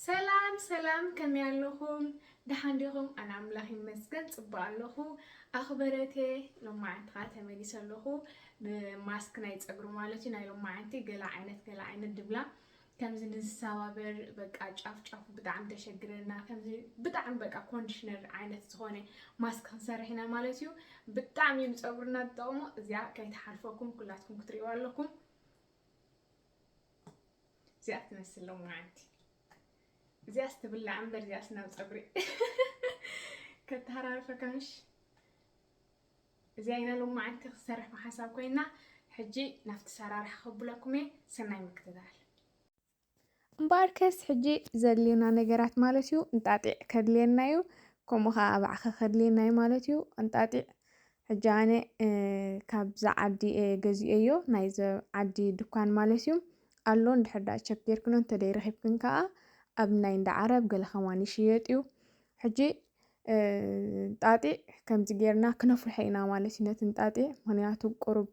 سلام سلام كم ياللهم دحنديهم أنا عملاهي مسجد صبا اللهو أخبرتي لما عندها تميليس اللهو بماسك نايت أجرو مالتي نايلو ما عندي قلا عينت دبلا كم زين السوابر بقى أجاف بدعم تشجرنا كم زين بدعم بقى كونديشنر عينت زهوني ماسك خنصر هنا مالتيو بدعم يمس أجرنا الدوم زيا كي تحرفوكم كلاتكم كتريوا لكم زيا تمثل لو ما عندي زي استبلع عنبر زي اسنان صبري كنت هعرف كمش زي انا لو ما عندي خسرح ما حساب كوينا حجي نفت سرار خب لكم سناي مكتدال مباركس حجي زلينا نجرات مالتيو انتعطي كدلينايو كومها أبعخ خدليناي مالتيو انتعطي حجاني كابزا عدي جزئيو نايزة عدي دكان مالتيو قالون دحدا شكير كنون تدير خيبكن كا أبناي عند عرب قال خواني شيئتيو حجي طاطي كم تجيرنا كنفر حينا مالتي نتنطاطي منياتو قرب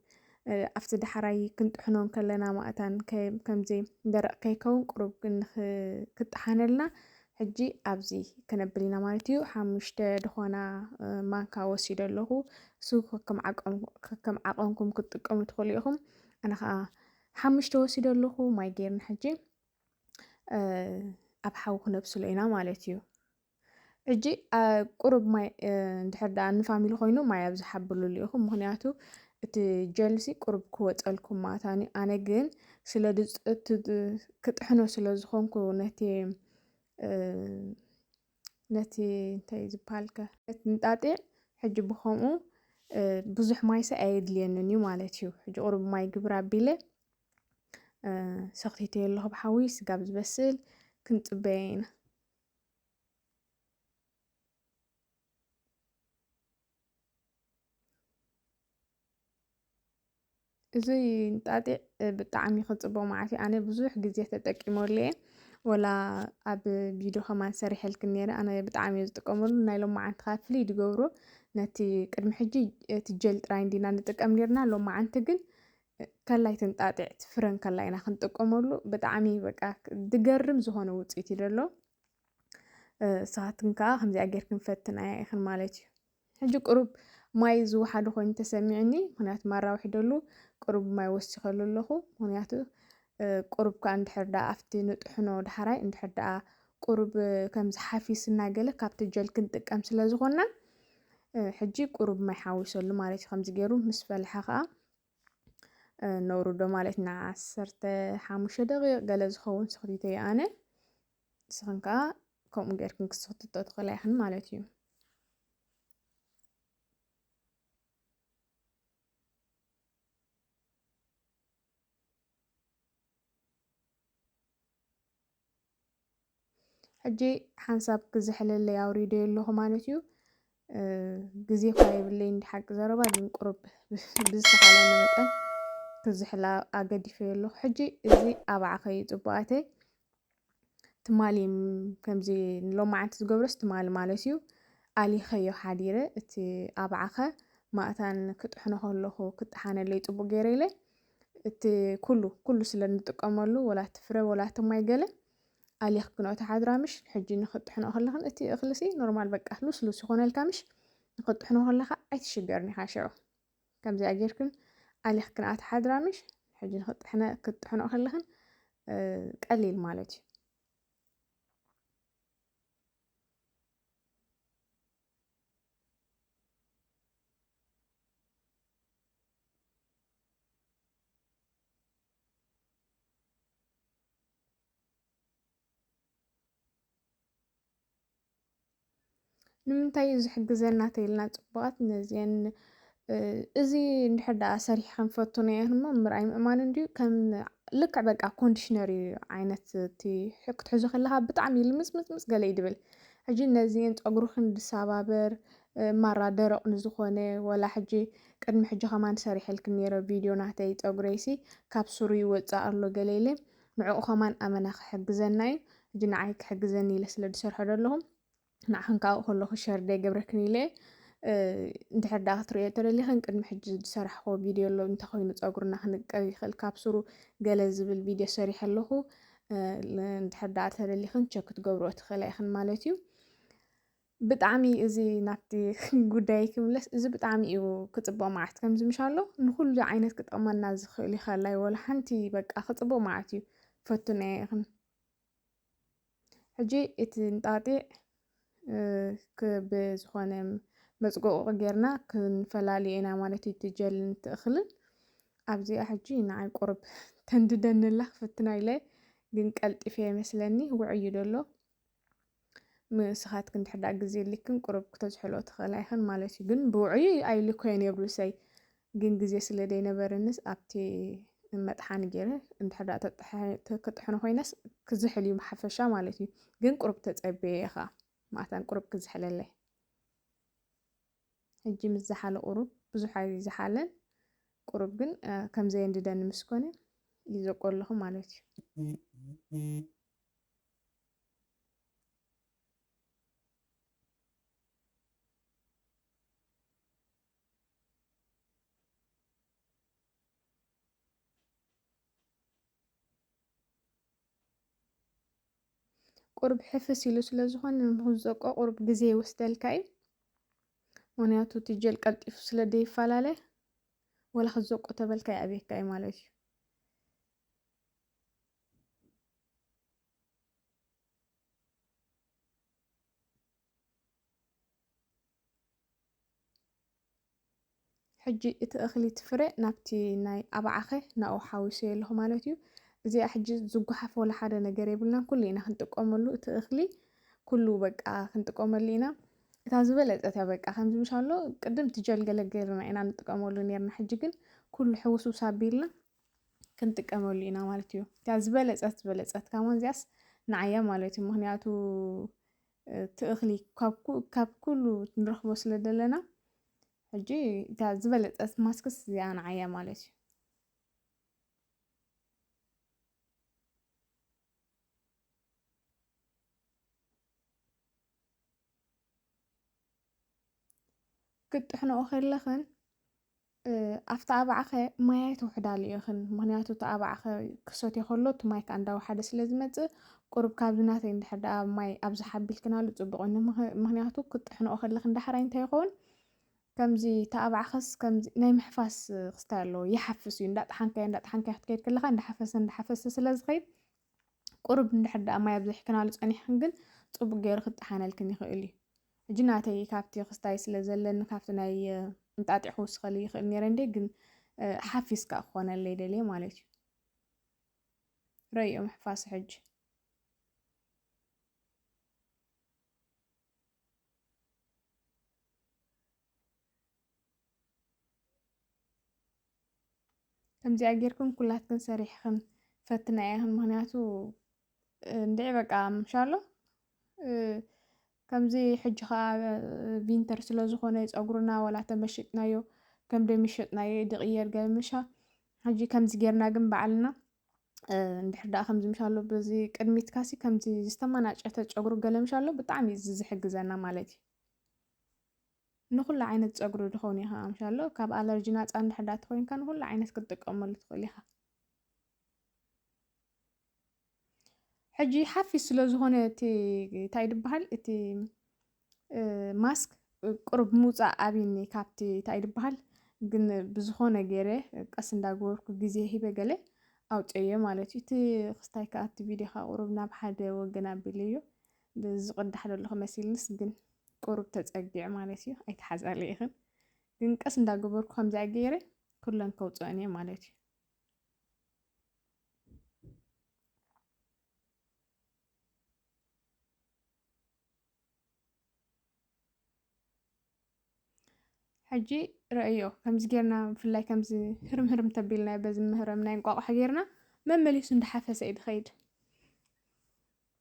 أفتد حراي كنت حنون كلنا مقتان كم زي درق كيكون قرب كتحانلنا حجي أبزي كنبلينا مالتيو حمشت دخوانا مانكا وسيد اللهو سوق كم عقلكم كتقوم تخليهم أنا حمشت وسيد اللهو ما يجيرن حجي أبحاو نفسه لينا مالتيو حجي قرب ما دحر دا نفاميلي خوينو ما يابز حبلو ليهم مهنياتو جلسي قرب كوصلكم ماتاني انا جن سلا كطحنو سلا زخونكو نتي انتي زبالكا نطاطي حجي بخومو بزح مايسا ايدلينني مالتيو حجي قرب ماي جبرا بيله سختيتي اللهو بحويس قابز بسل كنت بين زي نطاطي بطعمي خصبو معتي أنا بزوح جزية تتقيمولي ولا أب فيديو كمان سريح الكنيرة أنا بطعمي زتقمول نايلو ما عند خافلي دجورو نتي قدم حجي تجل تراين دينا نتقمليرنا لو ما عند تجن كلاي تنطاطي تفرن كلاينا خنتقمولو بطعمي بقى دجرم زهونه وصيتي دلو ساعتنكا همزي أجر كنفتنا يا إخن مالتي حجي قرب ماي زو حد خوين تسمعني هناك مرة واحدة له قرب ماي وسخلو له هناك قرب كان دحردا أفتي نطحنو دحراي ندحردا قرب كم حافيس ناقله كابت جل كنت كم سلازغنا حجي قرب ما يحاوسلو مالتي خمس جيرو مسفل حقا نورو مالتنا عسرت حاموشة دقيقة قال زخون سخديتي أنا سخنكا كم جيركن كسخت تدخل يحن مالتي حجي حنساب كزحل اللي يوريدي اللهو مالتيو جزي خايب اللي عند حق زربا دين قرب بزتخالنا مكان كزحلا أقدي في اللهو حجي زي أبع خيط بقاتي تمالي كمزي لو ما عندت قبرس تمالي مالتيو آلي خيو حديرة اتي أبعخة ما أتان كتحنه اللهو كتحان اللي يتبو غيريلي اتي كله سلا نتقاملو ولا تفري ولا تماي قلي علي خكنو تحادرامش حجي نخط حنا هلهن اتي اخلصي نورمال بقى لوس يكون الكامش نخط حنا هلها اي تشجرني حاشرو كم زي اجركن علي خكنا تحادرامش حجي نخط حنا كنت حنا هلهن قليل مالتي نمنتاي زحجزنا تيلنا صبغات نزين ازي نحدا سريح خنفتوني هما مرأي مأمان انديو كان لك بقى كونديشنري عينت تي حكت حزو خلها بطعمي المس قال يدبل حجي نزين تقرو خند سابابر مرة درق نزخونه ولا حجي قدم حجي كمان سريح الكنيرة فيديو نهتي تقريسي كابسوري وصا الله قليلي نعو كمان امنا حجزناي حجي نعيك حجزني لسلا دسر لهم نحن كاو هلو شهر دي قبركني لي انتحر داخت رؤية اللي خنق المحجز سرح هو فيديو اللو انت خوينو تقرنا خنق قوي خل كابسورو قال زبل فيديو سريح اللهو እንድሕር ዳኣ ተደሊኽን ቸክ ክትገብሮ ትኽእላ ኢኽን ማለት እዩ። ብጣዕሚ እዚ ናብቲ ጉዳይ ክምለስ እዚ ብጣዕሚ እዩ ክፅብቕ መዓልቲ ከም ዝምሻሎ ንኩሉ ዓይነት ክጠቕመና ዝኽእል ይኸላይ ወላ ሓንቲ በቃ ክፅብቕ መዓልቲ እዩ ፈቱናየ ኢኽን። ሕጂ እቲ እንጣጢዕ ብዝኾነ መፅጎቒ ጌርና ክንፈላልዮ ኢና ማለት እዩ እቲ ጀልን እቲ እኽልን። ኣብዚኣ ሕጂ ንዓይ ቁርብ ተንድደኒ ኣላ ክፍትና ኢለ ግን ቀልጢፈ ይመስለኒ ውዕዩ ደሎ ንስኻትክን እንድሕር ዳኣ ግዜ የድልይክን ቁርብ ክተዝሕሎ ትኽእላ ኢኽን ማለት እዩ። ግን ብውዕዩ ኣይልኮዮን የብሉሰይ ግን ግዜ ስለ ዘይነበረንስ ኣብቲ መጥሓኒ ገይረ እንድሕር ዳኣ ክጥሕኖ ኮይነስ ክዝሕል እዩ ብሓፈሻ ማለት እዩ። ግን ቁርብ ተፀበየ ኢኻ ማእታን ቁርብ ክዝሕለለይ ሕጂ ምስ ዝሓለ ቁሩብ ብዙሕ ኣይዝሓለን ቁሩብ ግን ከምዘየንድደኒ ምስ ኮነ እዩ ዘቆለኹ ማለት እዩ። ቁርብ ሕፍስ ኢሉ ስለ ዝኾነ ንክዘቆ ቁርብ ግዜ ይወስደልካ እዩ። ምክንያቱ እቲ ጀል ቀልጢፉ ስለ ዘይፈላለ ወላ ክዘቆ ተበልካ ይዕብየካ እዩ ማለት እዩ። ሕጂ እቲ እኽሊ እቲ ፍረ ናብቲ ናይ ኣባዓኸ ናብኡ ሓዊሰዮ ኣለኹ ማለት እዩ። እዚኣ ሕጂ ዝጓሓፍ ወላ ሓደ ነገር የብልናን ኩሉ ኢና ክንጥቀመሉ እቲ እኽሊ ኩሉ በቃ ክንጥቀመሉ ኢና። እታ ዝበለፀት እያ በቃ ከምዚ ምሻሎ ቅድም ትጀል ገለገልና ኢና ንጥቀመሉ ነርና ሕጂ ግን ኩሉ ሕውስውስ ኣቢልና ክንጥቀመሉ ኢና ማለት እዩ። እታ ዝበለፀት ካማ እዚኣስ ንዓያ ማለት እዩ። ምክንያቱ እቲ እኽሊ ካብ ኩሉ ንረኽቦ ስለ ዘለና ሕጂ እታ ዝበለፀት ማስክስ እዚኣ ንዓያ ማለት እዩ። ክትጥሕንኦ ከለኽን ኣብቲ ኣባዓኸ ማይ ኣይተውሕዳሉ ኢኽን ምክንያቱ እቲ ኣባዓኸ ክሰትዮ ከሎ እቲ ማይ ከዓ እንዳወሓደ ስለ ዝመፅእ ቁርብ ካብዚ ናተይ እንድሕር ዳኣ ማይ ኣብዝሓ ኣቢልክናሉ ፅቡቅ እዩ። ምክንያቱ ክትጥሕንኦ ከለኽን ዳሕራይ እንታይ ይኸውን ከምዚ ተኣባዕኸስ ከምዚ ናይ ምሕፋስ ክስታይ ኣለዎ ይሓፍስ እዩ። እንዳጥሓንካዮ ክትከይድ ከለኻ እንዳሓፈሰ ስለ ዝኸይድ ቁርብ እንድሕር ዳኣ ማይ ኣብዘይሕክናሉ ፀኒሕክን ግን ፅቡቅ ገይሩ ክጠሓነልክን ይኽእል እዩ። ሕጂ ናተይ ካብቲ ክስታይ ስለ ዘለኒ ካብቲ ናይ እንጣጢዕ ክውስኸሊ ይኽእል ነይረ እንዴ ግን ሓፊስካ ክኾነለይ ደልየ ማለት እዩ። ረእዮ ምሕፋስ ሕጂ ከምዚኣ ጌርክን ኩላትክን ሰሪሕክን ፈትና ኢኽን ምክንያቱ እንድዒ በቃ ምሻሎ ከምዚ ሕጂ ከዓ ቪንተር ስለ ዝኾነ ፀጉርና ወላ ተመሺጥናዮ ከም ደይምሸጥናዮ ድቕየር ገለ ምሻ ሕጂ ከምዚ ጌርና ግን ባዕልና እንድሕር ዳኣ ከምዚ ምሻሎ በዚ ቅድሚት ካሲ ከምዚ ዝተመናጨተ ፀጉሪ ገለ ምሻሎ ብጣዕሚ እዩ ዝሕግዘና ማለት እዩ። ንኩሉ ዓይነት ፀጉሪ ድኸውን ኢኻ ምሻሎ ካብ ኣለርጂ ናፃ እንድሕር ዳኣ ተኮይንካ ንኩሉ ዓይነት ክትጥቀመሉ ትኽእል ኢኻ። ሕጂ ሓፊስ ስለ ዝኾነ እቲ እንታይ ድበሃል እቲ ማስክ ቁርብ ምውፃእ ኣብኒ ካብቲ እንታይ ድበሃል ግን ብዝኾነ ገይረ ቀስ እንዳገበርኩ ግዜ ሂበ ገለ ኣውፅየ ማለት እዩ። እቲ ክስታይ ከዓ እቲ ቪድዮ ከዓ ቁሩብ ናብ ሓደ ወገን ኣቢለዮ ዝቕዳሕ ዘለኹ መሲልንስ ግን ቁሩብ ተፀጊዕ ማለት እዩ። ኣይተሓዛለ ኢኽን ግን ቀስ እንዳገበርኩ ከምዚኣ ገይረ ኩለን ከውፅአን እየ ማለት እዩ። ሕጂ ረእዮ ከምዚ ጌርና ብፍላይ ከምዚ ህርም ተቢልና በዚ ምህረምናይ እንቋቑሖ ጌርና መመሊሱ እንዳሓፈሰ እዩ ዝኸይድ።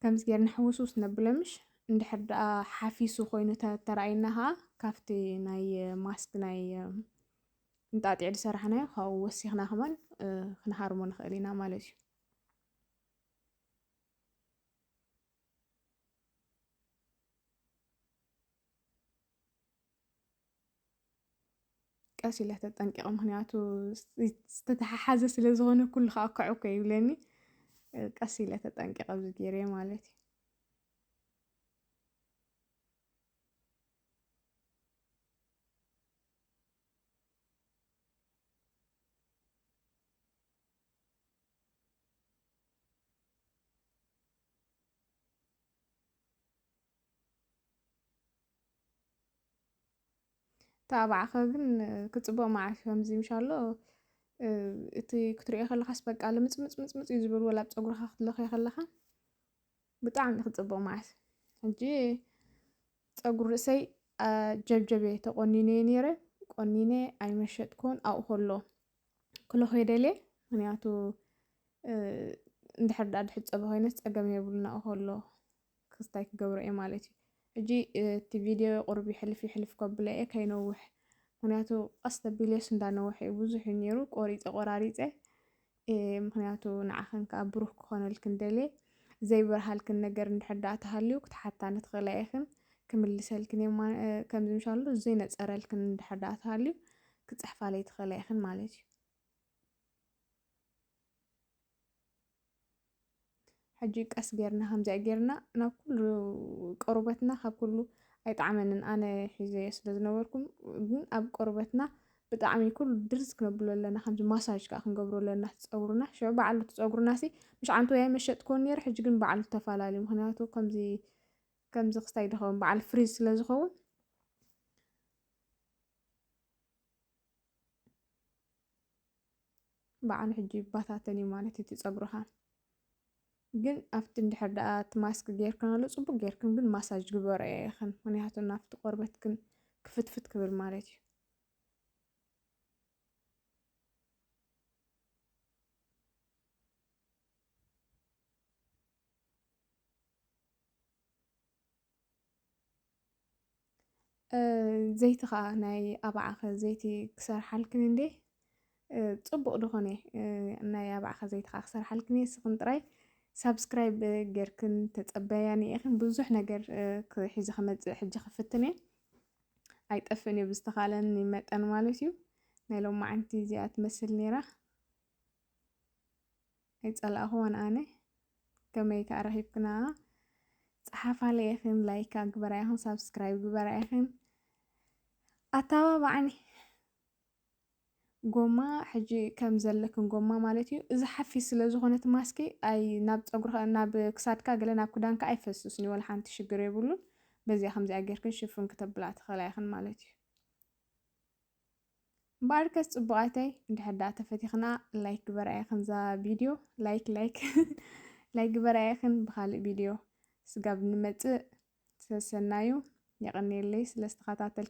ከምዚ ጌርና ሕውስውስ ነብሎ ምሽ እንድሕር ዳኣ ሓፊሱ ኮይኑ ተረኣይና ከዓ ካብቲ ናይ ማስክ ናይ እንጣጢዕ ዝሰራሕናዮ ካብኡ ወሲኽና ከማን ክንሃርሞ ንኽእል ኢና ማለት እዩ። ቀስ ኢለ ተጠንቂቐ ምክንያቱ ዝተተሓሓዘ ስለ ዝኾነ ኩሉ ከዓ ክዕኮ ይብለኒ ቀስ ኢለ ተጠንቂቐ ኣብዚ ገይረ ማለት እዩ። ታባዕኸ ግን ክፅብቕ መዓልቲ ከምዚ ምሻሎ እቲ ክትሪኦ ከለኻስ በቃ ልምፅምፅምፅምፅ እዩ ዝብል ወላ ፀጉርካ ክትለኽዮ ከለኻ ብጣዕሚ ክፅብቕ መዓልቲ ሕጂ ፀጉሪ ርእሰይ ጀብጀበ ተቆኒነዮ ነይረ ቆኒነ ኣይመሸጥኩን ኣብኡ ከሎ ክለኽዮ ደልየ ምክንያቱ እንድሕር ዳ ድሕፀበ ኮይነስ ፀገም የብሉን ኣብኡ ከሎ ክስታይ ክገብሮ እየ ማለት እዩ። ሕጂ እቲ ቪድዮ ቁርብ ይሕልፍ ከብለ እየ ከይነውሕ ምክንያቱ ቀስ ተቢለስ እንዳነውሐ እዩ ብዙሕ እዩ ነይሩ ቆራሪፀ ምክንያቱ ንዓኸን ከዓ ብሩህ ክኾነልክን ደልየ ዘይበርሃልክን ነገር እንድሕር ዳ ተሃልዩ ክትሓታኒ ትኽእላ ኢኽን ክምልሰልክን እየ ከምዚ ምሻሎ ዘይነፀረልክን እንድሕር ዳ ተሃልዩ ክፅሕፋለይ ትኽእላ ኢኽን ማለት እዩ። ሕጂ ቀስ ጌርና ከምዚኣ ጌርና ናብ ኩሉ ቆርበትና ካብ ኩሉ ኣይጣዕመንን ኣነ ሒዘዮ ስለ ዝነበርኩም ግን ኣብ ቆርበትና ብጣዕሚ ኩሉ ድርዝ ክነብሎ ኣለና ከምዚ ማሳጅ ከዓ ክንገብሮ ኣለና ፀጉርና ሽዑ በዓሉ እቲ ፀጉርና ሲ ምሽ ዓንቱ ወይ መሸጥክዎ ነይሩ ሕጂ ግን በዓሉ ተፈላለዩ ምክንያቱ ከምዚ ክስታይ ድኸውን በዓል ፍሪዝ ስለ ዝኸውን በዓሉ ሕጂ ባታተን እዩ ማለት እቲ ፀጉርኻ ግን ኣብቲ እንድሕር ዳኣ እቲ ማስክ ጌርክናሉ ፅቡቅ ጌርክን ግን ማሳጅ ግበሮ ኢኽን ምክንያቱ ናብቲ ቆርበትክን ክፍትፍት ክብል ማለት እዩ። ዘይቲ ከዓ ናይ ኣባዓኸ ዘይቲ ክሰርሓልክን እንዴ ፅቡቅ ድኾነ ናይ ኣባዓኸ ዘይቲ ከዓ ክሰርሓልክን እየ ንስኽን ጥራይ ሳብስክራይብ ጌርክን ተፀበያኒ ኢኽን ብዙሕ ነገር ሒዘ ክመፅእ ሕጂ ክፍትን እየ ኣይጠፍእን እዩ ብዝተኻለኒ መጠን ማለት እዩ። ናይ ሎማዓንቲ እዚኣ ትመስል ነይራ ኣይፀላእኽዎን ኣነ ከመይ ከዓ ረኺብክና ፀሓፋለይ ኢኽን ላይክ ግበራ ኢኽን ሳብስክራይብ ግበራ ኢኽን ኣተባባዕኒ ጎማ ሕጂ ከም ዘለክን ጎማ ማለት እዩ እዚ ሓፊስ ስለ ዝኾነት ማስኪ ኣይ ናብ ፀጉርካ ናብ ክሳድካ ገለ ናብ ክዳንካ ኣይፈስስን እዩ ወላ ሓንቲ ሽግር የብሉን በዚኣ ከምዚኣ ጌርክን ሽፍን ክተብላ ትኽእላ ኢኽን ማለት እዩ። እምበኣር ከስ ፅቡቃተይ እንድሕር ዳኣ ተፈቲኽና ላይክ ግበራ ኢኽን እዛ ቪድዮ ላይክ ግበራ ኢኽን ብካሊእ ቪድዮ ስጋብ ንመፅእ ተሰናዩ የቀኒየለይ ስለ ዝተኸታተል